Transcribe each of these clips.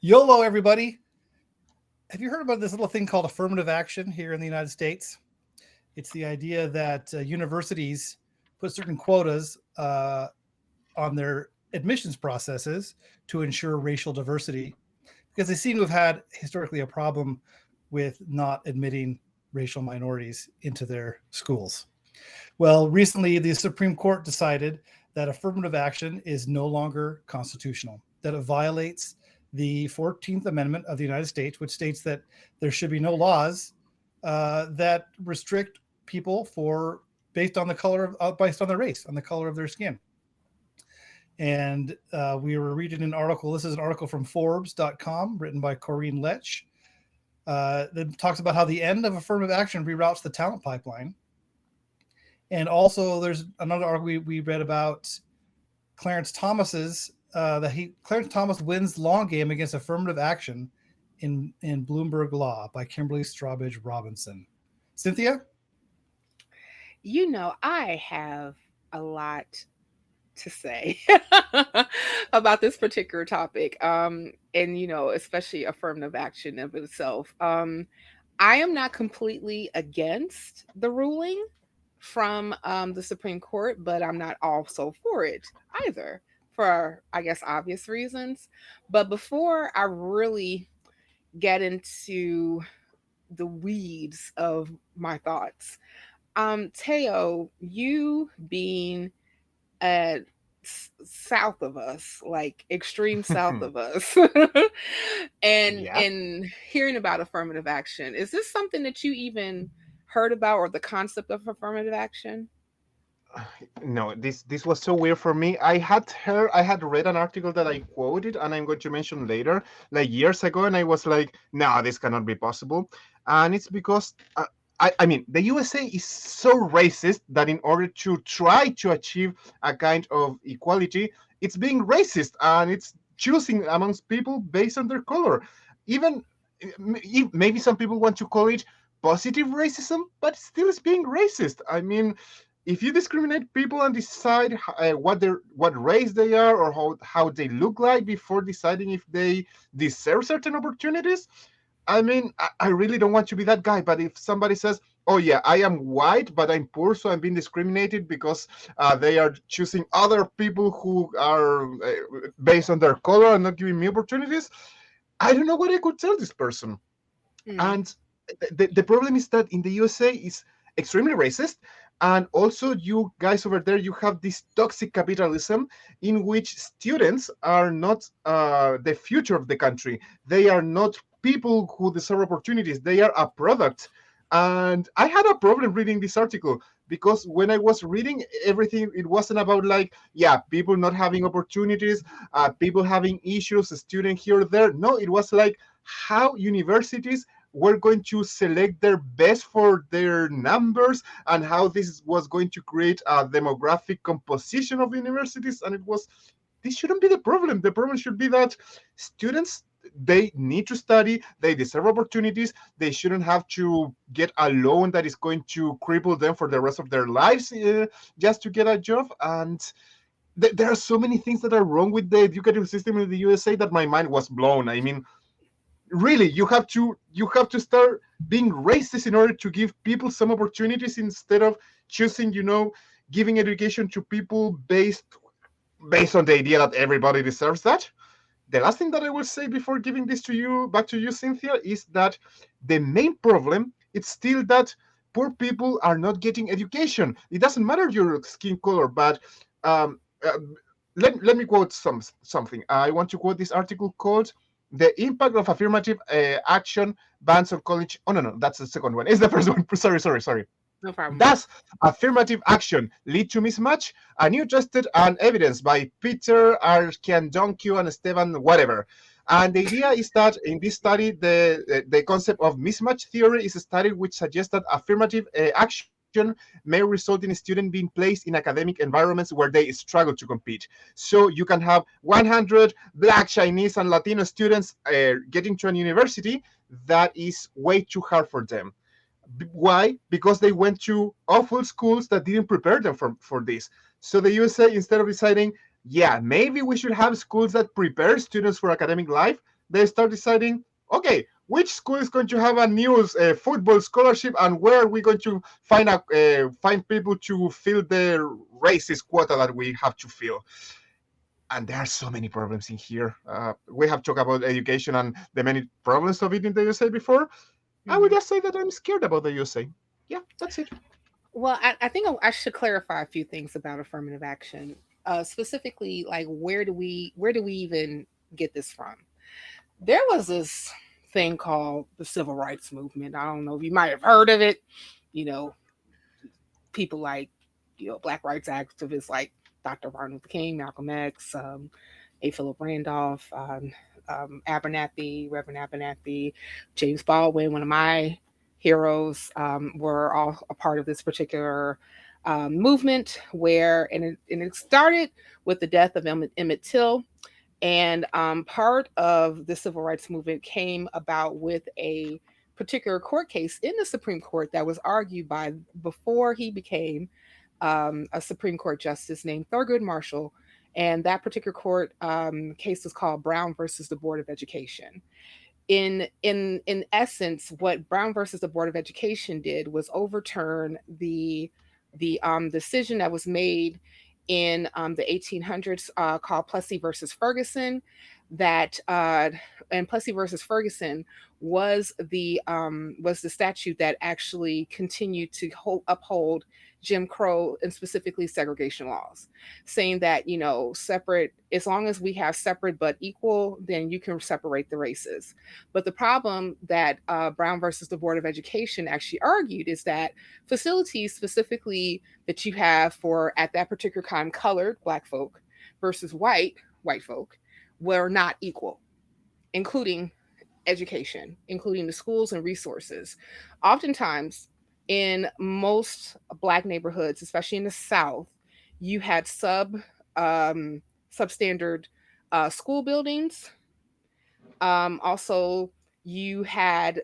YOLO, everybody. Have you heard about this little thing called affirmative action here in the United States? It's the idea that universities put certain quotas on their admissions processes to ensure racial diversity because they seem to have had historically a problem with not admitting racial minorities into their schools. Well, recently the Supreme Court decided that affirmative action is no longer constitutional, that it violates the 14th Amendment of the United States, which states that there should be no laws that restrict people for based on the color of based on their race, on the color of their skin. And we were reading an article. This is an article from Forbes.com written by Corinne Letch that talks about how the end of affirmative action reroutes the talent pipeline. And also, there's another article we read about Clarence Thomas's Clarence Thomas wins long game against affirmative action in Bloomberg Law by Kimberly Strawbridge Robinson. Cynthia? I have a lot to say about this particular topic. And especially affirmative action of itself. I am not completely against the ruling from the Supreme Court, but I'm not also for it either, for I guess obvious reasons. But before I really get into the weeds of my thoughts, Teo, you being uh south of us, like extreme south of us, and Yeah. in hearing about affirmative action, is this something that you even heard about, or the concept of affirmative action? No, this was so weird for me. I had read an article that I quoted, and I'm going to mention later, like years ago, and I was like, no, this cannot be possible. And it's because I mean, the USA is so racist that in order to try to achieve a kind of equality, it's being racist and it's choosing amongst people based on their color. Even maybe some people want to call it positive racism, but still it's being racist. I mean, if you discriminate people and decide what race they are or how they look like before deciding if they deserve certain opportunities, I mean, I really don't want to be that guy. But if somebody says, oh yeah, I am white but I'm poor, so I'm being discriminated because they are choosing other people who are based on their color and not giving me opportunities, I don't know what I could tell this person. Hmm. And the problem is that in the USA is extremely racist. And also, you guys over there, you have this toxic capitalism in which students are not the future of the country. They are not people who deserve opportunities. They are a product. And I had a problem reading this article because when I was reading everything, it wasn't about like, yeah, people not having opportunities, people having issues, a student here or there. No, it was like how universities were going to select their best for their numbers and how this was going to create a demographic composition of universities. And it was, this shouldn't be the problem. The problem should be that students, they need to study, they deserve opportunities, they shouldn't have to get a loan that is going to cripple them for the rest of their lives just to get a job. And there are so many things that are wrong with the educative system in the USA that my mind was blown. I mean, really, you have to start being racist in order to give people some opportunities instead of choosing, giving education to people based on the idea that everybody deserves that. The last thing that I will say before giving this to you back to you, Cynthia, is that the main problem is still that poor people are not getting education. It doesn't matter your skin color, but um, uh, let me quote something. I want to quote this article called "The Impact of Affirmative Action Bans on College." Oh, no, that's the second one. It's the first one. Sorry. No problem. Does affirmative action lead to mismatch? A new tested and evidence by Peter Archiandonkio and Esteban whatever. And the idea is that in this study, the concept of mismatch theory is a study which suggests that affirmative action may result in a student being placed in academic environments where they struggle to compete. So you can have 100 Black, Chinese, and Latino students getting to a university that is way too hard for them. Why? Because they went to awful schools that didn't prepare them for this. So the USA, instead of deciding, yeah, maybe we should have schools that prepare students for academic life, they start deciding, okay, which school is going to have a new football scholarship, and where are we going to find people to fill the racist quota that we have to fill? And there are so many problems in here. We have talked about education and the many problems of it in the USA before. I would Mhm. just say that I'm scared about the USA. Yeah, that's it. Well, I think I should clarify a few things about affirmative action. Specifically, like where do we even get this from? There was this thing called the civil rights movement. I don't know if you might have heard of it. You know, people like black rights activists like Dr. Martin Luther King, Malcolm X, A. Philip Randolph, Abernathy, Reverend Abernathy, James Baldwin, one of my heroes, were all a part of this particular movement and it started with the death of Emmett Till. And part of the civil rights movement came about with a particular court case in the Supreme Court that was argued by before he became a Supreme Court justice named Thurgood Marshall. And that particular court case was called Brown versus the Board of Education. In essence, what Brown versus the Board of Education did was overturn the decision that was made in the 1800s called Plessy versus Ferguson. That and Plessy versus Ferguson was the statute that actually continued to uphold Jim Crow and specifically segregation laws, saying that separate, as long as we have separate but equal, then you can separate the races. But the problem that Brown versus the Board of Education actually argued is that facilities specifically that you have for at that particular time colored black folk versus white folk were not equal, including education, including the schools and resources. Oftentimes, in most black neighborhoods, especially in the South, you had substandard school buildings. Also, you had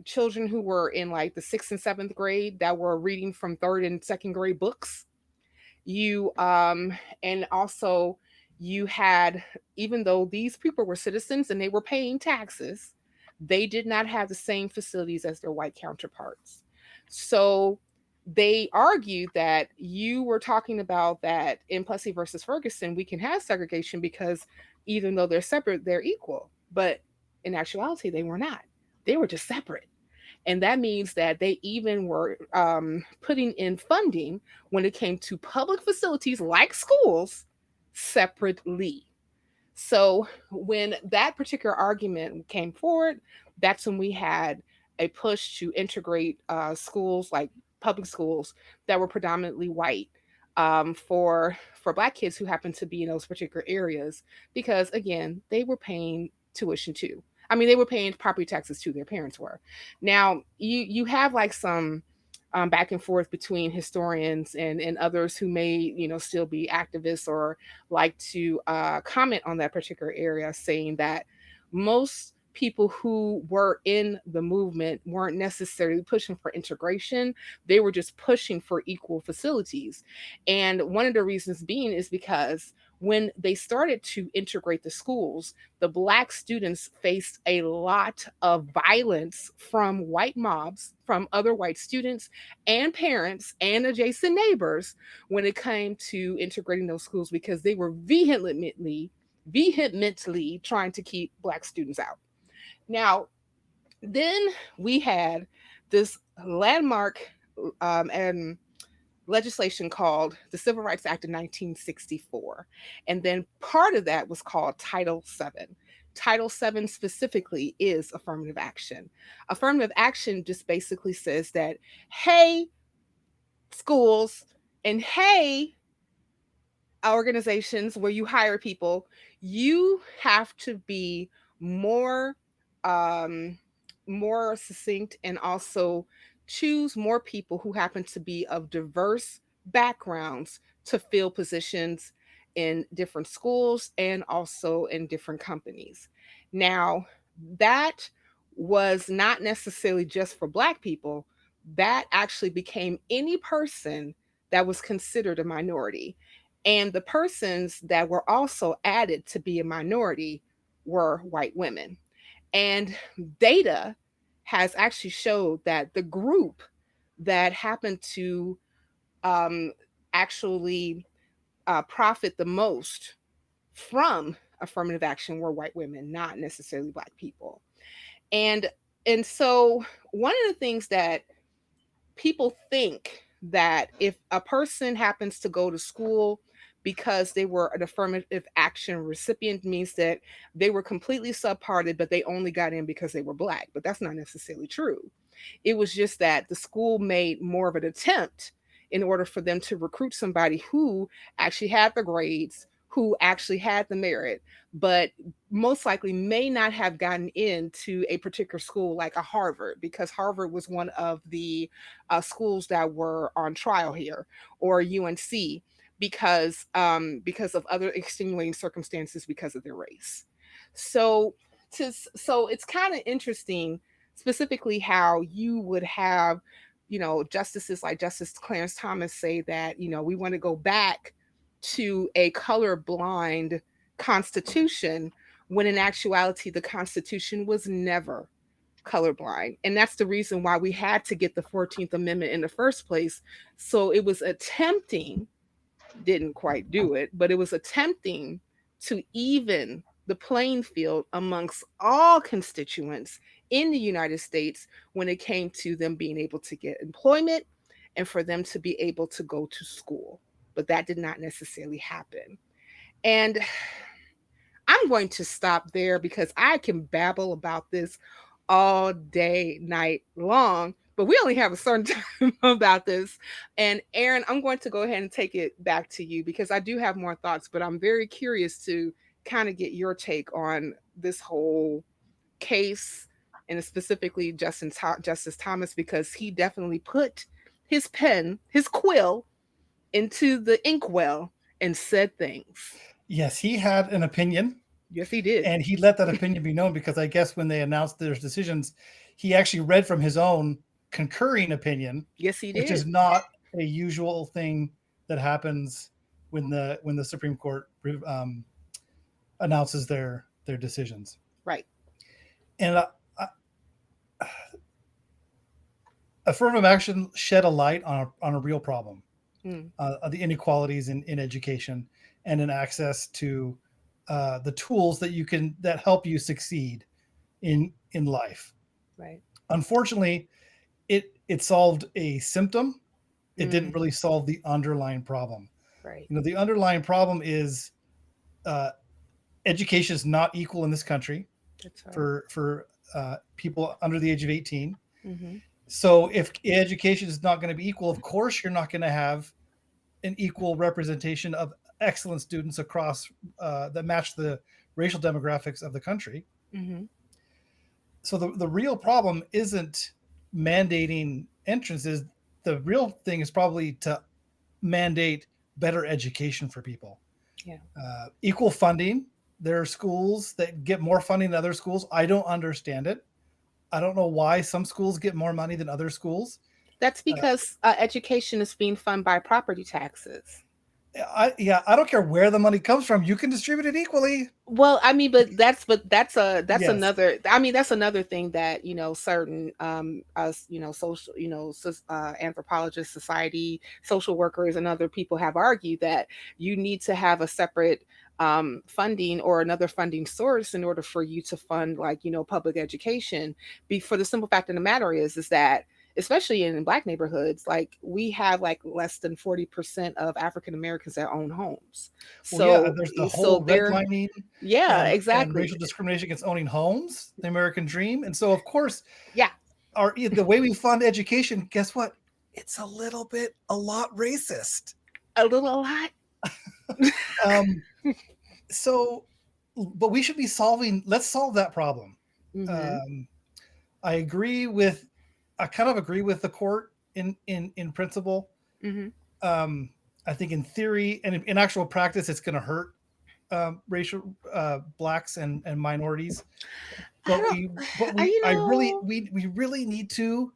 children who were in like the sixth and seventh grade that were reading from third and second grade books. You and also you had, even though these people were citizens and they were paying taxes, they did not have the same facilities as their white counterparts. So they argued that you were talking about that in Plessy versus Ferguson, we can have segregation because even though they're separate, they're equal. But in actuality, they were not. They were just separate. And that means that they even were putting in funding when it came to public facilities like schools separately. So when that particular argument came forward, that's when we had a push to integrate schools like public schools that were predominantly white for black kids who happened to be in those particular areas, because again they were paying tuition too. I mean, they were paying property taxes too. Their parents were. Now you have like some back and forth between historians and others who may still be activists or like to comment on that particular area, saying that most people who were in the movement weren't necessarily pushing for integration. They were just pushing for equal facilities. And one of the reasons being is because when they started to integrate the schools, the black students faced a lot of violence from white mobs, from other white students and parents and adjacent neighbors when it came to integrating those schools, because they were vehemently trying to keep black students out. Now, then we had this landmark and legislation called the Civil Rights Act of 1964. And then part of that was called Title VII. Title VII specifically is affirmative action. Affirmative action just basically says that, hey, schools, and hey, organizations where you hire people, you have to be more um, more succinct and also choose more people who happen to be of diverse backgrounds to fill positions in different schools and also in different companies. Now, that was not necessarily just for Black people, that actually became any person that was considered a minority. And the persons that were also added to be a minority were white women. And data has actually showed that the group that happened to um, actually profit the most from affirmative action were white women, not necessarily Black people. And so one of the things that people think, that if a person happens to go to school because they were an affirmative action recipient, means that they were completely subparted, but they only got in because they were Black. But that's not necessarily true. It was just that the school made more of an attempt in order for them to recruit somebody who actually had the grades, who actually had the merit, but most likely may not have gotten into a particular school like a Harvard, because Harvard was one of the schools that were on trial here, or UNC, because of other extenuating circumstances because of their race. So so it's kind of interesting, specifically how you would have, justices like Justice Clarence Thomas say that, we want to go back to a colorblind constitution, when in actuality the constitution was never colorblind. And that's the reason why we had to get the 14th Amendment in the first place. So it was attempting, didn't quite do it, but it was attempting to even the playing field amongst all constituents in the United States when it came to them being able to get employment and for them to be able to go to school. But that did not necessarily happen. And I'm going to stop there because I can babble about this all day, night long. But we only have a certain time about this. And Aaron, I'm going to go ahead and take it back to you because I do have more thoughts, but I'm very curious to kind of get your take on this whole case, and specifically Justice Thomas, because he definitely put his pen, his quill, into the inkwell and said things. Yes, he had an opinion. Yes, he did. And he let that opinion be known because I guess when they announced their decisions, he actually read from his own concurring opinion. Yes, he did. Which is not a usual thing that happens when the Supreme Court announces their decisions. Right. And affirmative action shed a light on a real problem, the inequalities in education and in access to the tools that help you succeed in life. Right. Unfortunately, it solved a symptom. It didn't really solve the underlying problem. Right. The underlying problem is education is not equal in this country. That's right. For people under the age of 18. Mm-hmm. So if education is not going to be equal, of course you're not going to have an equal representation of excellent students across that match the racial demographics of the country. Mm-hmm. So the real problem isn't mandating entrances. The real thing is probably to mandate better education for people. Yeah. Equal funding. There are schools that get more funding than other schools. I don't understand it. I don't know why some schools get more money than other schools. That's because education is being funded by property taxes. I don't care where the money comes from. You can distribute it equally. Well, I mean, but that's yes. Another. I mean, that's another thing that certain us social anthropologists, society, social workers, and other people have argued that you need to have a separate funding or another funding source in order for you to fund public education. For the simple fact of the matter is that, especially in Black neighborhoods, we have less than 40% of African Americans that own homes. So there's the whole redlining. Yeah, exactly. And racial discrimination against owning homes, the American dream. And so, of course, yeah, the way we fund education, guess what? It's a lot racist. A lot. So, but we should be let's solve that problem. Mm-hmm. I kind of agree with the court in principle. Mm-hmm. I think in theory and in actual practice, it's going to hurt racial Blacks and minorities. But we really need to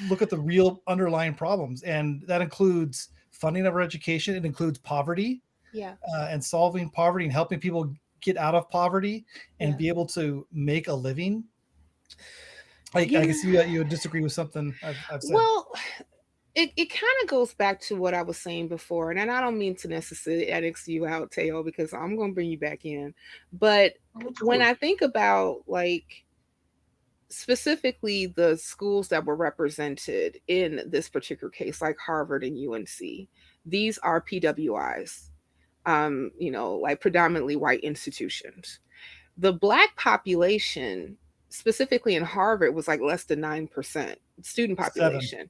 look at the real underlying problems, and that includes funding of our education. It includes poverty, and solving poverty and helping people get out of poverty and Yeah. be able to make a living. I can Yeah. see that you would disagree with something I've said. Well, it kind of goes back to what I was saying before, and I don't mean to necessarily annex you out, Teo, because I'm gonna bring you back in. But Of when course. I think about like specifically the schools that were represented in this particular case, like Harvard and UNC, these are PWIs, like predominantly white institutions. The black population, specifically in Harvard, was like less than 9% student 7. population.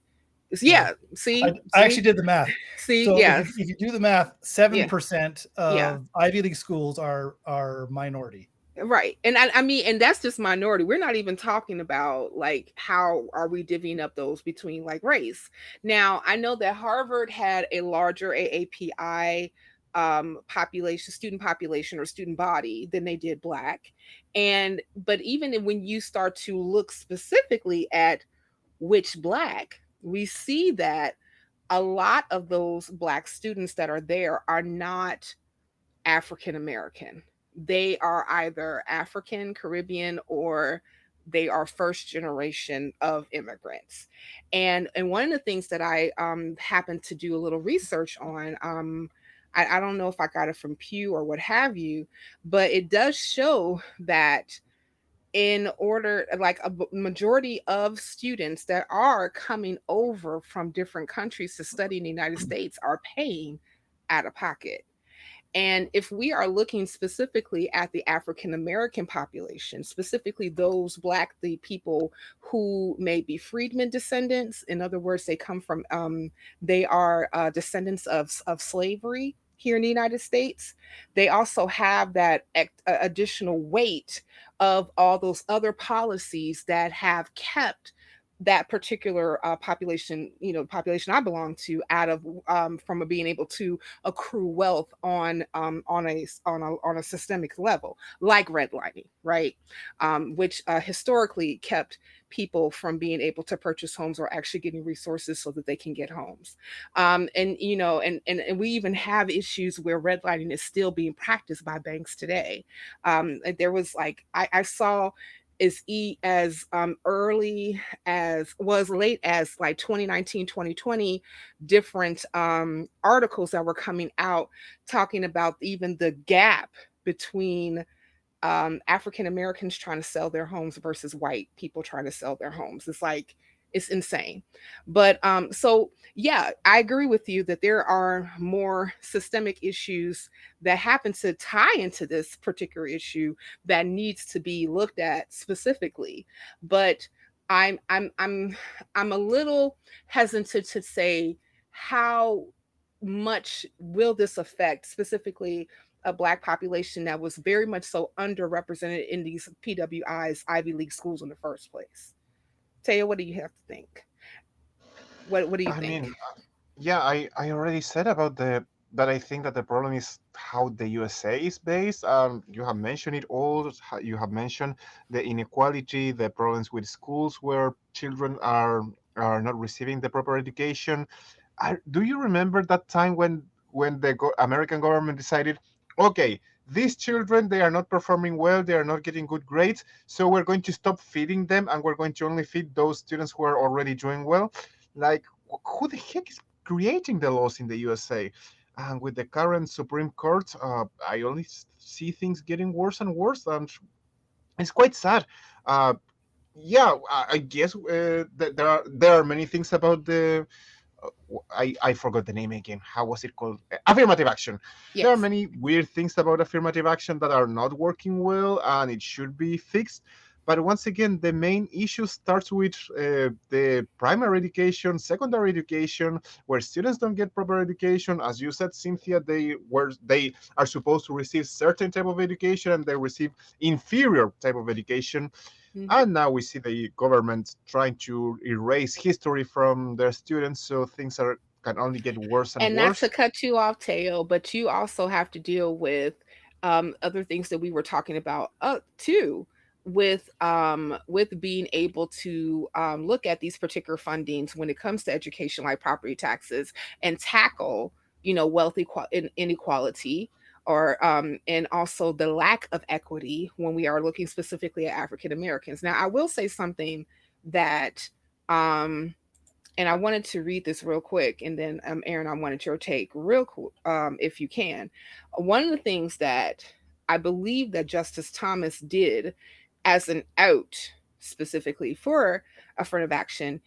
Yeah. Yeah, I actually did the math. see, So yes, if you do the math, 7% yeah. of Ivy League schools are minority. Right. And I mean, and that's just minority. We're not even talking about like how are we divvying up those between like race. Now, I know that Harvard had a larger AAPI population, student population or student body than they did black. And but even when you start to look specifically at which black, we see that a lot of those black students that are there are not African American. They are either African, Caribbean, or they are first generation of immigrants. And one of the things that I happened to do a little research on, I don't know if I got it from Pew or what have you, but it does show that in order like majority of students that are coming over from different countries to study in the United States are paying out of pocket. And if we are looking specifically at the African American population, specifically those Black, the people who may be freedmen descendants, in other words, they come from, they are descendants of slavery here in the United States. They also have that additional weight of all those other policies that have kept that particular population, population I belong to, out of from being able to accrue wealth on a systemic level, like redlining, right? Which historically kept people from being able to purchase homes or actually getting resources so that they can get homes. And we even have issues where redlining is still being practiced by banks today. There was like I saw as early as was late as like 2019, 2020, different articles that were coming out talking about even the gap between African Americans trying to sell their homes versus white people trying to sell their homes. It's like it's insane. But so yeah, I agree with you that there are more systemic issues that happen to tie into this particular issue that needs to be looked at specifically. But I'm I'm I'm I'm a little hesitant to say how much will this affect specifically a black population that was very much so underrepresented in these PWIs, Ivy League schools in the first place. Taya, what do you have to think? What do you I think? mean, yeah, I already said about the that I think that the problem is how the USA is based. You have mentioned it all. You have mentioned the inequality, the problems with schools where children are not receiving the proper education. Do you remember that time when the American government decided, okay, these children they are not performing well, they are not getting good grades, so we're going to stop feeding them and we're going to only feed those students who are already doing well. Like, who the heck is creating the laws in the USA? And with the current Supreme Court, I only see things getting worse and worse, and it's quite sad. Uh, yeah, I guess there are many things about the I forgot the name again. How was it called? Affirmative action. There are Yes. many weird things about affirmative action that are not working well, and it should be fixed. But once again, the main issue starts with the primary education, secondary education, where students don't get proper education. As you said, Cynthia, they are supposed to receive certain type of education, and they receive inferior type of education. Mhm. And now we see the government trying to erase history from their students, so things are can only get worse and And not to worse. cut you off, Teo, but you also have to deal with other things that we were talking about too, with being able to look at these particular fundings when it comes to education, like property taxes, and tackle wealth inequality. or and also the lack of equity when we are looking specifically at African Americans. Now, I will say something that, um, and I wanted to read this real quick, and then Aaron, I wanted your take real quick, if you can. One of the things that I believe that Justice Thomas did as an out specifically for affirmative action,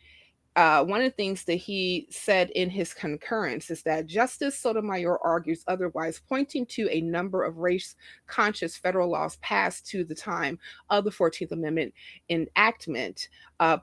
one of the things that he said in his concurrence is that Justice Sotomayor argues otherwise, pointing to a number of race conscious federal laws passed to the time of the 14th Amendment enactment,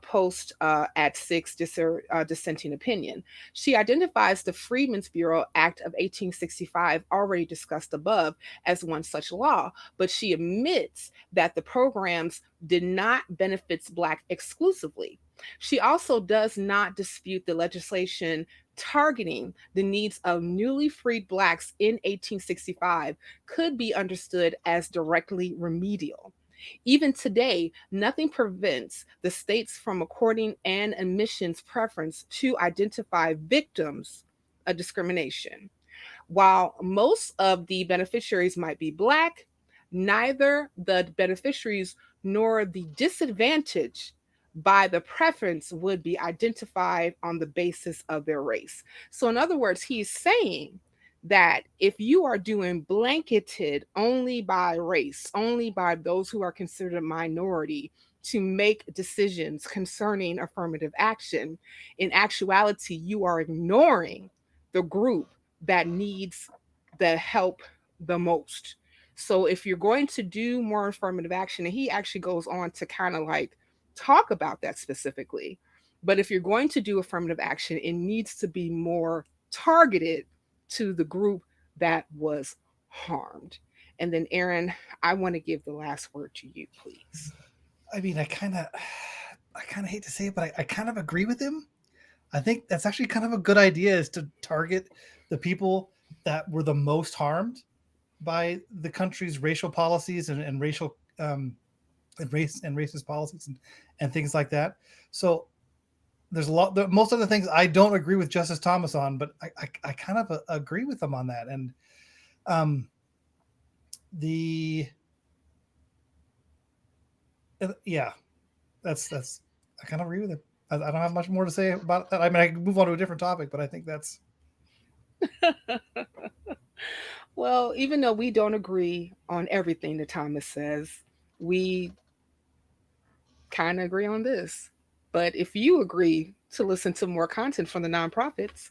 post at six dissenting opinion. She identifies the Freedmen's Bureau Act of 1865, already discussed above, as one such law, but she admits that the programs did not benefit Black exclusively. She also does not dispute the legislation targeting the needs of newly freed Blacks in 1865 could be understood as directly remedial. Even today, nothing prevents the states from according an admissions preference to identify victims of discrimination. While most of the beneficiaries might be Black, neither the beneficiaries nor the disadvantaged by the preference would be identified on the basis of their race. So, in other words, he's saying that if you are doing blanketed only by race, only by those who are considered a minority, to make decisions concerning affirmative action, in actuality, you are ignoring the group that needs the help the most. So if you're going to do more affirmative action, and he actually goes on to kind of like talk about that specifically, but if you're going to do affirmative action, it needs to be more targeted to the group that was harmed. And then, Aaron, I want to give the last word to you, please. I mean, I kind of hate to say it, but I kind of agree with him. I think that's actually kind of a good idea, is to target the people that were the most harmed by the country's racial policies and racial and racist policies and things like that. So there's a lot. Most of the things I don't agree with Justice Thomas on, but I kind of agree with him on that. And um, the yeah, that's I kind of agree with him. I don't have much more to say about that. I mean, I can move on to a different topic, but I think that's Well, even though we don't agree on everything that Thomas says, we kind of agree on this. But if you agree to listen to more content from the nonprofits,